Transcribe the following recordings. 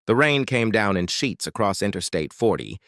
The rain came down in sheets across Interstate 40,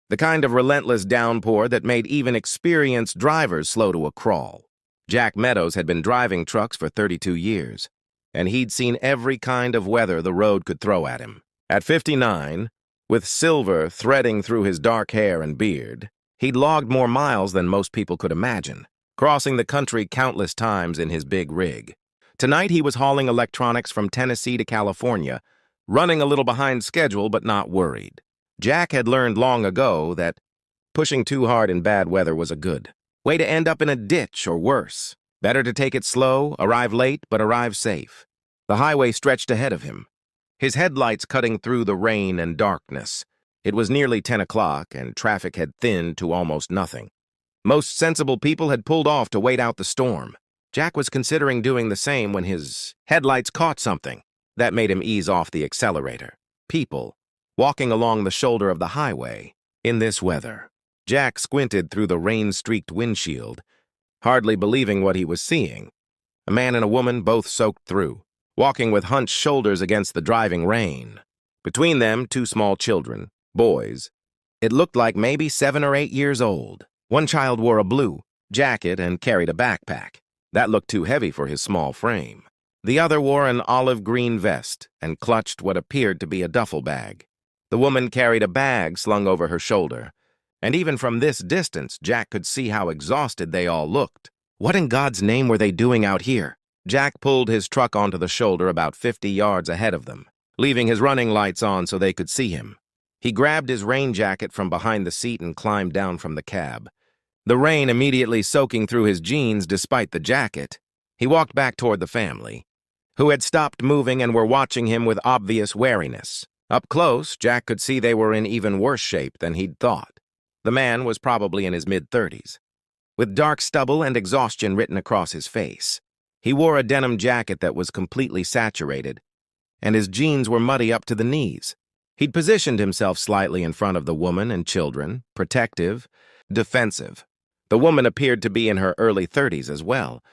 the kind of relentless downpour that made even experienced drivers slow to a crawl. Jack Meadows had been driving trucks for 32 years, and he'd seen every kind of weather the road could throw at him. At 59, with silver threading through his dark hair and beard, he'd logged more miles than most people could imagine, crossing the country countless times in his big rig. Tonight he was hauling electronics from Tennessee to California, running a little behind schedule but not worried. Jack had learned long ago that pushing too hard in bad weather was a good way to end up in a ditch or worse. Better to take it slow, arrive late, but arrive safe. The highway stretched ahead of him, his headlights cutting through the rain and darkness. It was nearly 10 o'clock, and traffic had thinned to almost nothing. Most sensible people had pulled off to wait out the storm. Jack was considering doing the same when his headlights caught something. That made him ease off the accelerator. People walking along the shoulder of the highway in this weather. Jack squinted through the rain-streaked windshield, hardly believing what he was seeing. A man and a woman, both soaked through, walking with hunched shoulders against the driving rain. Between them, two small children, boys. It looked like maybe 7 or 8 years old. One child wore a blue jacket and carried a backpack. That looked too heavy for his small frame. The other wore an olive green vest and clutched what appeared to be a duffel bag. The woman carried a bag slung over her shoulder, and even from this distance, Jack could see how exhausted they all looked. What in God's name were they doing out here? Jack pulled his truck onto the shoulder about 50 yards ahead of them, leaving his running lights on so they could see him. He grabbed his rain jacket from behind the seat and climbed down from the cab, the rain immediately soaking through his jeans despite the jacket. He walked back toward the family, who had stopped moving and were watching him with obvious wariness. Up close, Jack could see they were in even worse shape than he'd thought. The man was probably in his mid-30s, with dark stubble and exhaustion written across his face. He wore a denim jacket that was completely saturated, and his jeans were muddy up to the knees. He'd positioned himself slightly in front of the woman and children, protective, defensive. The woman appeared to be in her early 30s as well,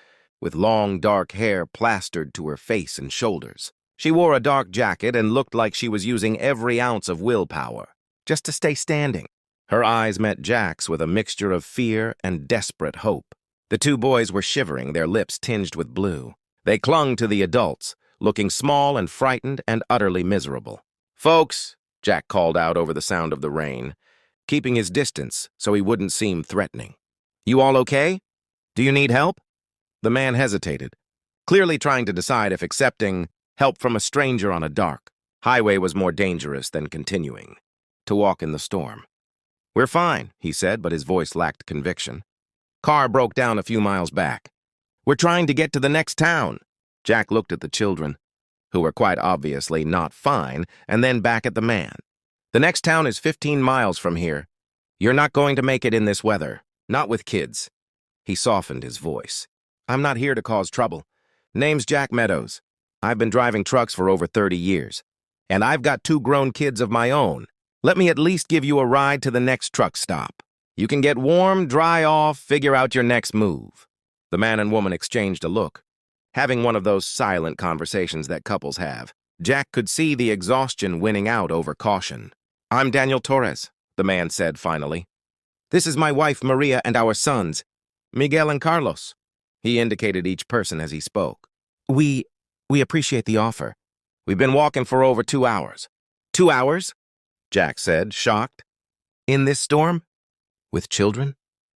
with long, dark hair plastered to her face and shoulders. She wore a dark jacket and looked like she was using every ounce of willpower just to stay standing. Her eyes met Jack's with a mixture of fear and desperate hope. The two boys were shivering, their lips tinged with blue. They clung to the adults, looking small and frightened and utterly miserable. "Folks," Jack called out over the sound of the rain, keeping his distance so he wouldn't seem threatening. "You all okay? Do you need help?" The man hesitated, clearly trying to decide if accepting help from a stranger on a dark highway was more dangerous than continuing to walk in the storm. "We're fine," he said, but his voice lacked conviction. "Car broke down a few miles back. We're trying to get to the next town." Jack looked at the children, who were quite obviously not fine, and then back at the man. "The next town is 15 miles from here. You're not going to make it in this weather, not with kids." He softened his voice. "I'm not here to cause trouble. Name's Jack Meadows. I've been driving trucks for over 30 years, and I've got 2 grown kids of my own. Let me at least give you a ride to the next truck stop. You can get warm, dry off, figure out your next move." The man and woman exchanged a look, having one of those silent conversations that couples have. Jack could see the exhaustion winning out over caution. "I'm Daniel Torres," the man said finally. "This is my wife, Maria, and our sons, Miguel and Carlos." He indicated each person as he spoke. We appreciate the offer. We've been walking for over 2 hours." 2 hours?" Jack said, shocked. "In this storm? With children?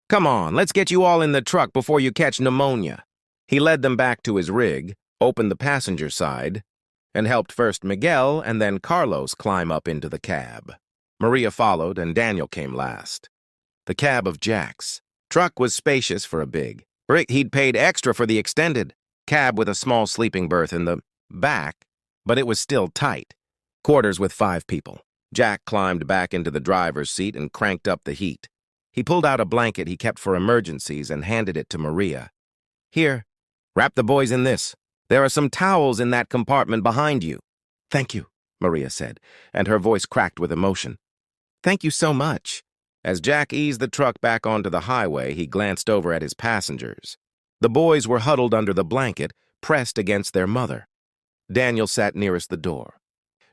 Come on, let's get you all in the truck before you catch pneumonia." He led them back to his rig, opened the passenger side, and helped first Miguel and then Carlos climb up into the cab. Maria followed, and Daniel came last. The cab of Jack's truck was spacious for a big rig. He'd paid extra for the extended cab with a small sleeping berth in the back, but it was still tight. Quarters with 5 people. Jack climbed back into the driver's seat and cranked up the heat. He pulled out a blanket he kept for emergencies and handed it to Maria. "Here, wrap the boys in this. There are some towels in that compartment behind you." "Thank you," Maria said, and her voice cracked with emotion. "Thank you so much." As Jack eased the truck back onto the highway, he glanced over at his passengers. The boys were huddled under the blanket, pressed against their mother. Daniel sat nearest the door.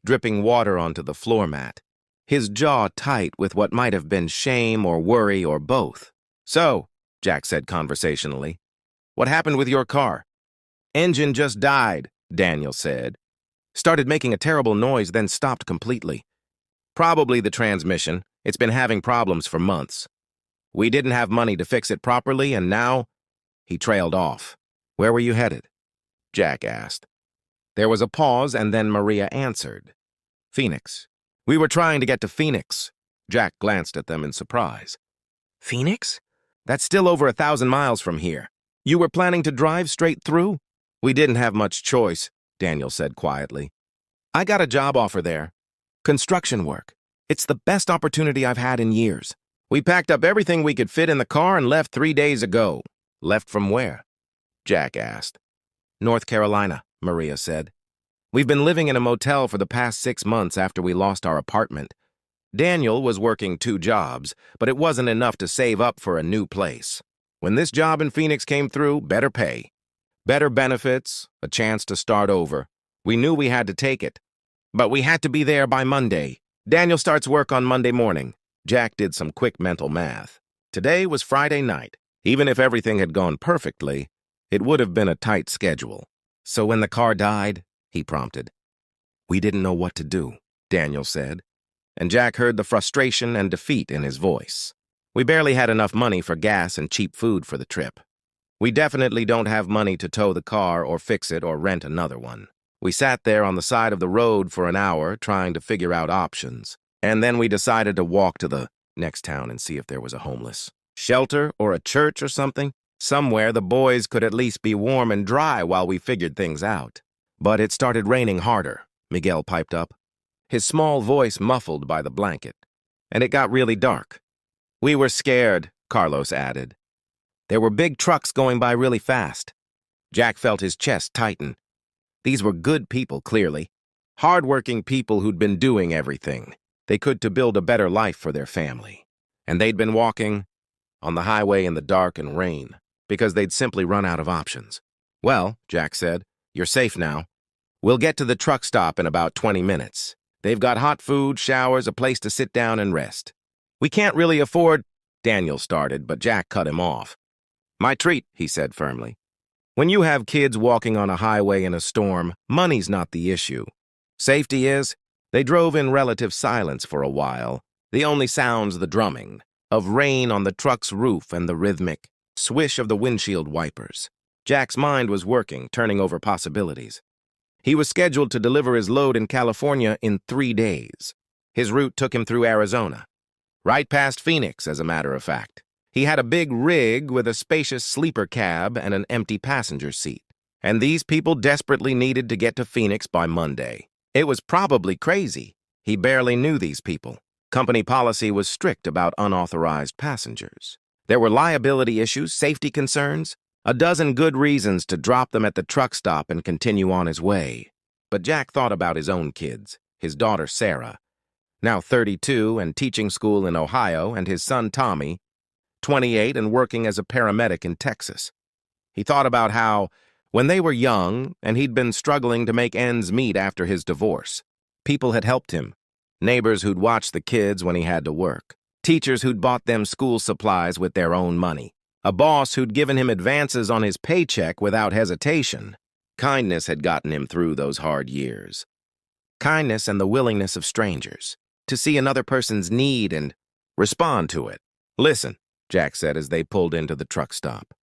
dripping water onto the floor mat, his jaw tight with what might have been shame or worry or both. "So," Jack said conversationally, "what happened with your car?" "Engine just died," Daniel said. "Started making a terrible noise, then stopped completely. Probably the transmission. It's been having problems for months. We didn't have money to fix it properly, and now—" He trailed off. "Where were you headed?" Jack asked. There was a pause, and then Maria answered. "Phoenix. We were trying to get to Phoenix." Jack glanced at them in surprise. "Phoenix? That's still over 1,000 miles from here. You were planning to drive straight through?" "We didn't have much choice," Daniel said quietly. "I got a job offer there. Construction work. It's the best opportunity I've had in years. We packed up everything we could fit in the car and left 3 days ago." "Left from where?" Jack asked. "North Carolina," Maria said. "We've been living in a motel for the past 6 months after we lost our apartment. Daniel was working 2 jobs, but it wasn't enough to save up for a new place. When this job in Phoenix came through, better pay, better benefits, a chance to start over. We knew we had to take it, but we had to be there by Monday. Daniel starts work on Monday morning." Jack did some quick mental math. Today was Friday night. Even if everything had gone perfectly, it would have been a tight schedule. "So when the car died," he prompted. "We didn't know what to do," Daniel said, and Jack heard the frustration and defeat in his voice. "We barely had enough money for gas and cheap food for the trip. We definitely don't have money to tow the car or fix it or rent another one. We sat there on the side of the road for an hour trying to figure out options, and then we decided to walk to the next town and see if there was a homeless shelter or a church or something, somewhere the boys could at least be warm and dry while we figured things out. But it started raining harder," Miguel piped up, his small voice muffled by the blanket, "and it got really dark. We were scared," Carlos added. "There were big trucks going by really fast." Jack felt his chest tighten. These were good people, clearly. Hard-working people who'd been doing everything they could to build a better life for their family. And they'd been walking on the highway in the dark and rain because they'd simply run out of options. "Well," Jack said, "you're safe now. We'll get to the truck stop in about 20 minutes. They've got hot food, showers, a place to sit down and rest." "We can't really afford—" Daniel started, but Jack cut him off. "My treat," he said firmly. "When you have kids walking on a highway in a storm, money's not the issue. Safety is." They drove in relative silence for a while, the only sounds the drumming of rain on the truck's roof and the rhythmic swish of the windshield wipers. Jack's mind was working, turning over possibilities. He was scheduled to deliver his load in California in 3 days. His route took him through Arizona, right past Phoenix, as a matter of fact. He had a big rig with a spacious sleeper cab and an empty passenger seat. And these people desperately needed to get to Phoenix by Monday. It was probably crazy. He barely knew these people. Company policy was strict about unauthorized passengers. There were liability issues, safety concerns, a dozen good reasons to drop them at the truck stop and continue on his way. But Jack thought about his own kids, his daughter Sarah, now 32 and teaching school in Ohio, and his son Tommy, 28 and working as a paramedic in Texas. He thought about how, when they were young and he'd been struggling to make ends meet after his divorce, people had helped him. Neighbors who'd watched the kids when he had to work. Teachers who'd bought them school supplies with their own money. A boss who'd given him advances on his paycheck without hesitation. Kindness had gotten him through those hard years. Kindness and the willingness of strangers to see another person's need and respond to it. "Listen," Jack said as they pulled into the truck stop.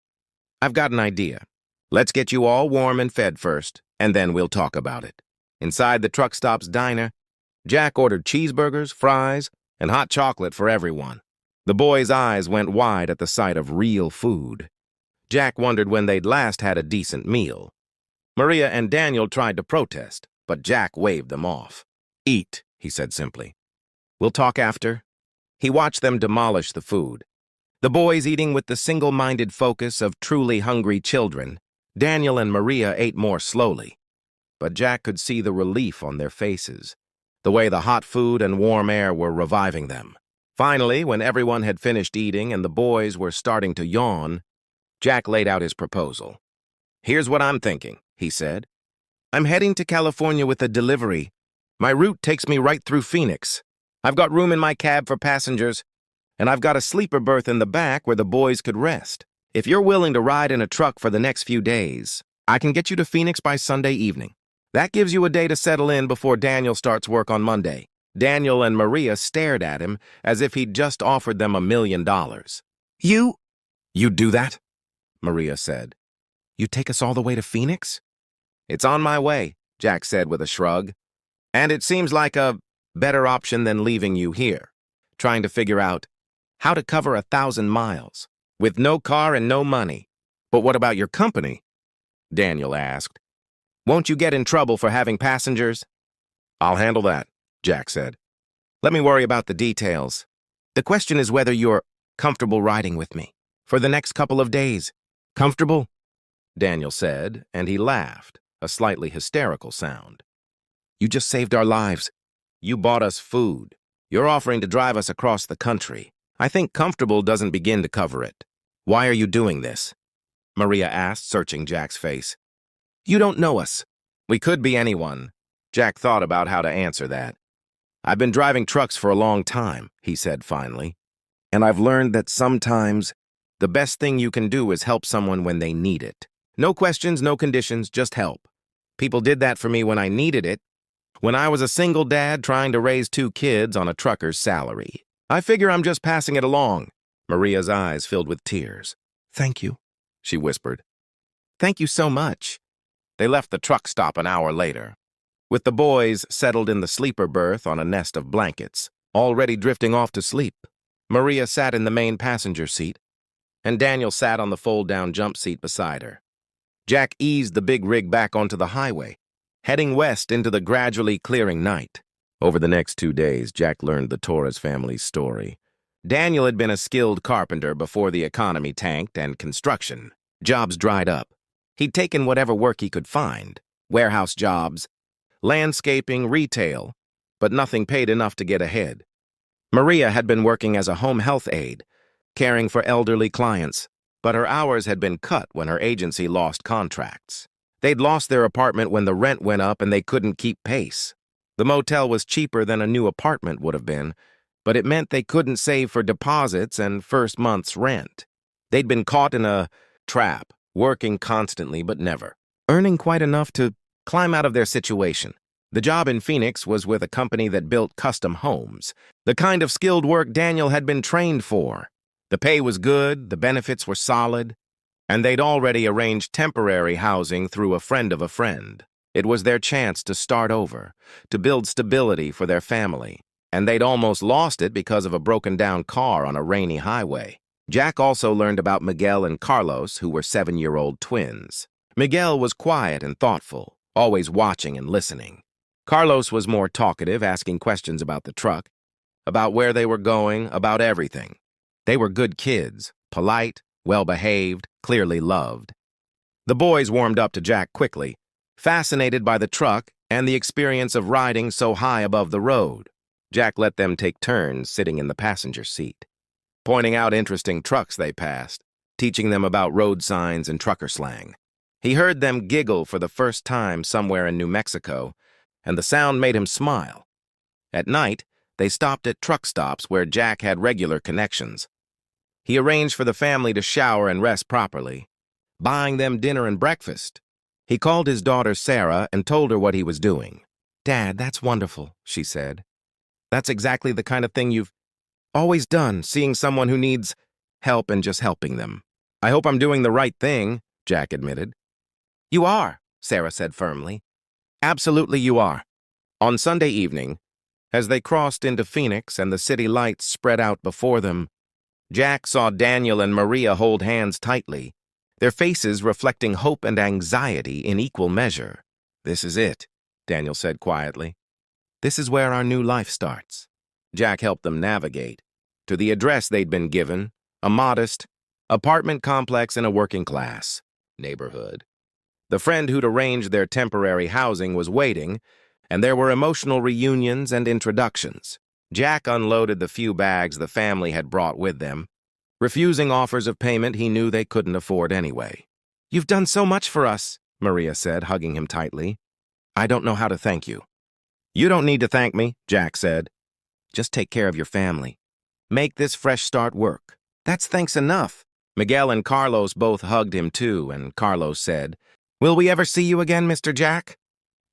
"I've got an idea. Let's get you all warm and fed first, and then we'll talk about it." Inside the truck stop's diner, Jack ordered cheeseburgers, fries, and hot chocolate for everyone. The boys' eyes went wide at the sight of real food. Jack wondered when they'd last had a decent meal. Maria and Daniel tried to protest, but Jack waved them off. "Eat," he said simply. "We'll talk after." He watched them demolish the food. The boys eating with the single-minded focus of truly hungry children. Daniel and Maria ate more slowly, but Jack could see the relief on their faces, the way the hot food and warm air were reviving them. Finally, when everyone had finished eating and the boys were starting to yawn, Jack laid out his proposal. "Here's what I'm thinking," he said. "I'm heading to California with a delivery. My route takes me right through Phoenix. I've got room in my cab for passengers, and I've got a sleeper berth in the back where the boys could rest. If you're willing to ride in a truck for the next few days, I can get you to Phoenix by Sunday evening. That gives you a day to settle in before Daniel starts work on Monday." Daniel and Maria stared at him as if he'd just offered them $1 million. You'd do that?" Maria said. "You'd take us all the way to Phoenix?" "It's on my way," Jack said with a shrug. "And it seems like a better option than leaving you here, trying to figure out how to cover 1,000 miles, with no car and no money." "But what about your company?" Daniel asked. "Won't you get in trouble for having passengers?" "I'll handle that," Jack said. "Let me worry about the details. The question is whether you're comfortable riding with me for the next couple of days." "Comfortable?" Daniel said, and he laughed, a slightly hysterical sound. "You just saved our lives. You bought us food. You're offering to drive us across the country. I think comfortable doesn't begin to cover it. Why are you doing this?" Maria asked, searching Jack's face. "You don't know us." "We could be anyone." Jack thought about how to answer that. "I've been driving trucks for a long time," he said finally, "and I've learned that sometimes the best thing you can do is help someone when they need it. No questions, no conditions, just help. People did that for me when I needed it, when I was a single dad trying to raise 2 kids on a trucker's salary. I figure I'm just passing it along." Maria's eyes filled with tears. "Thank you," she whispered. "Thank you so much." They left the truck stop an hour later, with the boys settled in the sleeper berth on a nest of blankets, already drifting off to sleep. Maria sat in the main passenger seat, and Daniel sat on the fold-down jump seat beside her. Jack eased the big rig back onto the highway, heading west into the gradually clearing night. Over the next 2 days, Jack learned the Torres family's story. Daniel had been a skilled carpenter before the economy tanked and construction jobs dried up. He'd taken whatever work he could find, warehouse jobs, landscaping, retail, but nothing paid enough to get ahead. Maria had been working as a home health aide, caring for elderly clients, but her hours had been cut when her agency lost contracts. They'd lost their apartment when the rent went up and they couldn't keep pace. The motel was cheaper than a new apartment would have been, but it meant they couldn't save for deposits and first month's rent. They'd been caught in a trap, working constantly but never earning quite enough to climb out of their situation. The job in Phoenix was with a company that built custom homes, the kind of skilled work Daniel had been trained for. The pay was good, the benefits were solid, and they'd already arranged temporary housing through a friend of a friend. It was their chance to start over, to build stability for their family, and they'd almost lost it because of a broken-down car on a rainy highway. Jack also learned about Miguel and Carlos, who were 7-year-old twins. Miguel was quiet and thoughtful, always watching and listening. Carlos was more talkative, asking questions about the truck, about where they were going, about everything. They were good kids, polite, well-behaved, clearly loved. The boys warmed up to Jack quickly, fascinated by the truck and the experience of riding so high above the road. Jack let them take turns sitting in the passenger seat, pointing out interesting trucks they passed, teaching them about road signs and trucker slang. He heard them giggle for the first time somewhere in New Mexico, and the sound made him smile. At night, they stopped at truck stops where Jack had regular connections. He arranged for the family to shower and rest properly, buying them dinner and breakfast. He called his daughter Sarah and told her what he was doing. "Dad, that's wonderful," she said. "That's exactly the kind of thing you've always done, seeing someone who needs help and just helping them." "I hope I'm doing the right thing," Jack admitted. "You are," Sarah said firmly. "Absolutely you are." On Sunday evening, as they crossed into Phoenix and the city lights spread out before them, Jack saw Daniel and Maria hold hands tightly, their faces reflecting hope and anxiety in equal measure. "This is it," Daniel said quietly. "This is where our new life starts." Jack helped them navigate to the address they'd been given, a modest apartment complex in a working-class neighborhood. The friend who'd arranged their temporary housing was waiting, and there were emotional reunions and introductions. Jack unloaded the few bags the family had brought with them, refusing offers of payment he knew they couldn't afford anyway. "You've done so much for us," Maria said, hugging him tightly. "I don't know how to thank you." You don't need to thank me, Jack said. Just take care of your family. Make this fresh start work. That's thanks enough. Miguel and Carlos both hugged him too, and Carlos said, Will we ever see you again, Mr. Jack?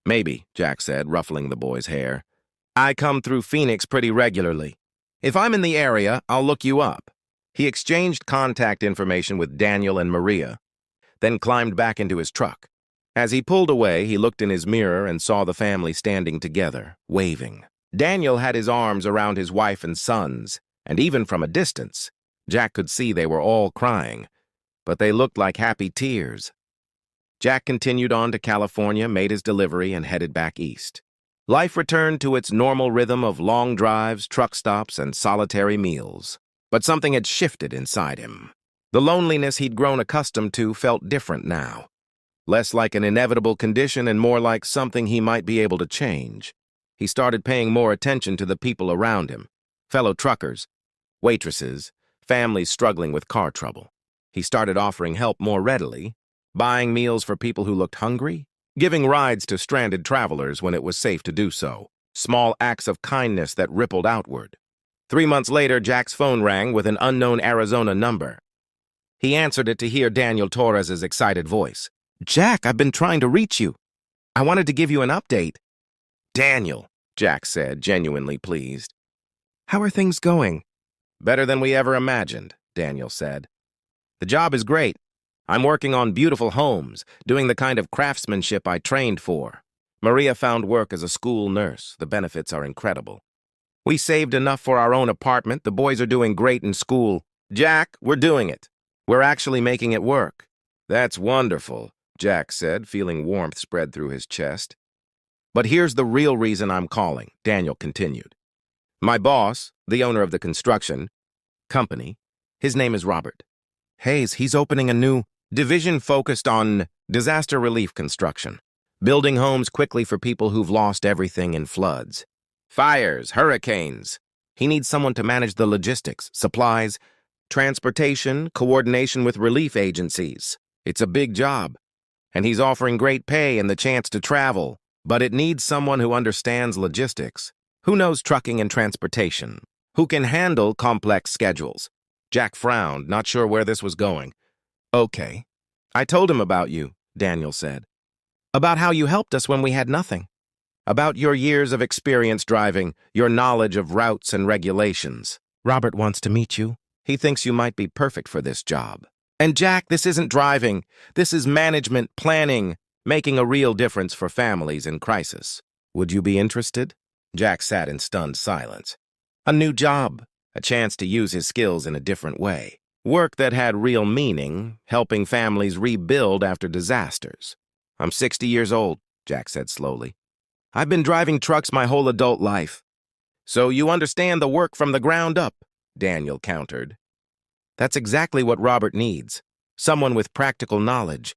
Maybe, Jack said, ruffling the boy's hair. I come through Phoenix pretty regularly. If I'm in the area, I'll look you up. He exchanged contact information with Daniel and Maria, then climbed back into his truck. As he pulled away, he looked in his mirror and saw the family standing together, waving. Daniel had his arms around his wife and sons, and even from a distance, Jack could see they were all crying, but they looked like happy tears. Jack continued on to California, made his delivery, and headed back east. Life returned to its normal rhythm of long drives, truck stops, and solitary meals. But something had shifted inside him. The loneliness he'd grown accustomed to felt different now. Less like an inevitable condition and more like something he might be able to change. He started paying more attention to the people around him, fellow truckers, waitresses, families struggling with car trouble. He started offering help more readily, buying meals for people who looked hungry, giving rides to stranded travelers when it was safe to do so, small acts of kindness that rippled outward. 3 months later, Jack's phone rang with an unknown Arizona number. He answered it to hear Daniel Torres's excited voice. Jack, I've been trying to reach you. I wanted to give you an update. Daniel, Jack said, genuinely pleased. How are things going? Better than we ever imagined, Daniel said. The job is great. I'm working on beautiful homes, doing the kind of craftsmanship I trained for. Maria found work as a school nurse. The benefits are incredible. We saved enough for our own apartment. The boys are doing great in school. Jack, we're doing it. We're actually making it work. That's wonderful, Jack said, feeling warmth spread through his chest. But here's the real reason I'm calling, Daniel continued. My boss, the owner of the construction company, his name is Robert Hayes. He's opening a new division focused on disaster relief construction, building homes quickly for people who've lost everything in floods. Fires, hurricanes. He needs someone to manage the logistics, supplies, transportation, coordination with relief agencies. It's a big job, and he's offering great pay and the chance to travel, but it needs someone who understands logistics, who knows trucking and transportation, who can handle complex schedules. Jack frowned, not sure where this was going. Okay. I told him about you, Daniel said. About how you helped us when we had nothing. About your years of experience driving, your knowledge of routes and regulations. Robert wants to meet you. He thinks you might be perfect for this job. And Jack, this isn't driving. This is management, planning, making a real difference for families in crisis. Would you be interested? Jack sat in stunned silence. A new job, a chance to use his skills in a different way. Work that had real meaning, helping families rebuild after disasters. I'm 60 years old, Jack said slowly. I've been driving trucks my whole adult life. So you understand the work from the ground up, Daniel countered. That's exactly what Robert needs. Someone with practical knowledge,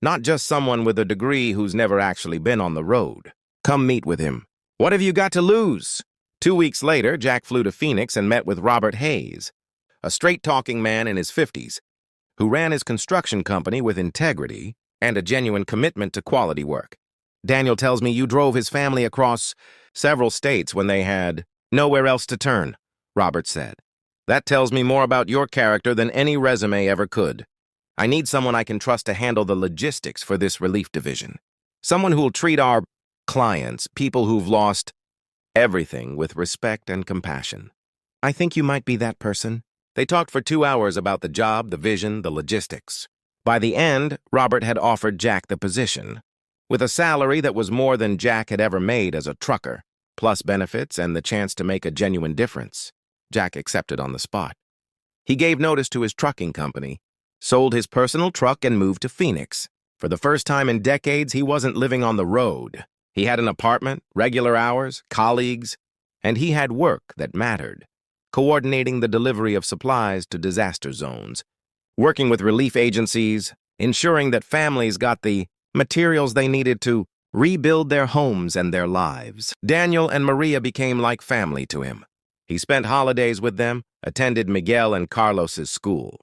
not just someone with a degree who's never actually been on the road. Come meet with him. What have you got to lose? 2 weeks later, Jack flew to Phoenix and met with Robert Hayes, a straight-talking man in his 50s, who ran his construction company with integrity and a genuine commitment to quality work. Daniel tells me you drove his family across several states when they had nowhere else to turn, Robert said. That tells me more about your character than any resume ever could. I need someone I can trust to handle the logistics for this relief division. Someone who'll treat our clients, people who've lost everything, with respect and compassion. I think you might be that person. They talked for 2 hours about the job, the vision, the logistics. By the end, Robert had offered Jack the position, with a salary that was more than Jack had ever made as a trucker, plus benefits and the chance to make a genuine difference. Jack accepted on the spot. He gave notice to his trucking company, sold his personal truck, and moved to Phoenix. For the first time in decades, he wasn't living on the road. He had an apartment, regular hours, colleagues, and he had work that mattered, coordinating the delivery of supplies to disaster zones, working with relief agencies, ensuring that families got the materials they needed to rebuild their homes and their lives. Daniel and Maria became like family to him. He spent holidays with them, attended Miguel and Carlos's school.